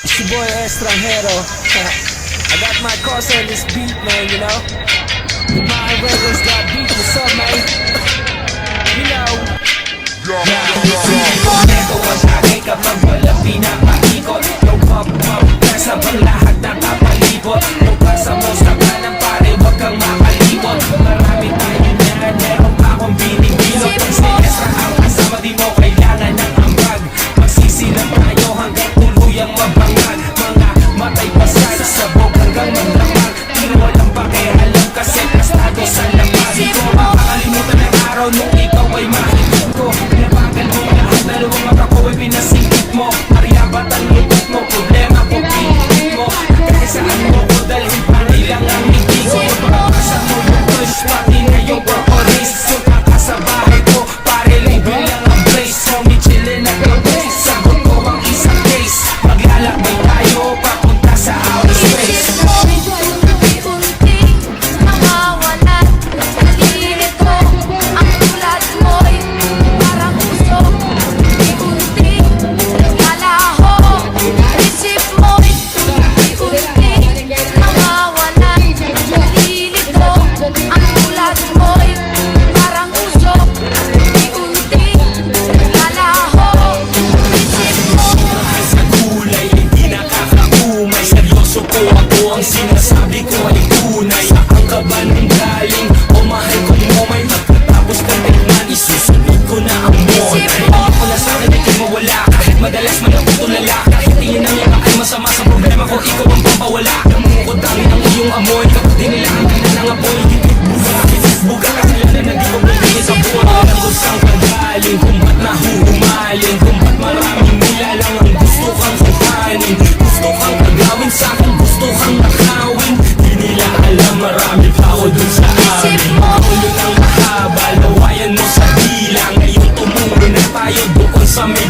It's your boy Estranjero. I got my cause on this beat, man, you know. My rebels got beat, what's up, man? You know. Ito ang tagay kapag walang pinapakikot. Yung pop-pop, nasa bang lahat nakapalibot. Yung pasa mo sa kanan pare, wag kang makalimot. Marami tayo na, meron pa akong binibilot. Pag si Estra ang kasama, di mo kailangan ng ambag. Magsisilang tayo hanggang tuluyang mabangag. Mga matay pasal, sabog hanggang magdamag. Di walang pakialam kasi kastado sa lamag. Di ko makakalimutan ang araw nung ikaw ay mahigit ko. Pinabagal mo lahat, dalawang mata ko ay pinasingkit mo. Mariabat ang lupit mo, problema ko pinipit mo. Kahit saan mo ko dalhin, panay lang ang hindi ko. Pagkakasan mo yung push, pati na yung propolis. Sunta ka sa bahay ko, pare label lang ang place. Homie chillin' at the base, sagot ko ang isang case. Maglalakbay tayo, papunta sa outer space. Ang sinasabi ko ay tunay. Saan ka ba nang galing? O mahal ko mo may magtatapos ka tignan. Isusunod ko na ang monay. Hindi ko na sa akin ay kumawala. Kahit madalas man ako tulala. Kahit tingin ang iba ay masama sa problema ko, ikaw ang pampawala. Namumukod dangin ang iyong amoy. Kapag di nila ang ganda ng apoy. Buga ka sila na di ko pwede sa buwan. Alam ko saan ka galing, kung ba't nahuhumaling, kung ba't maraming nilalang ang gusto kang kuhanin. Gusto kang kagawin sa'kin, gusto kang nakawin. Di nila alam marami pa ako dun sa amin. Ulo ng mahaba, lawayan mo sa dila. Ngayon tumulo na tayo doon sa may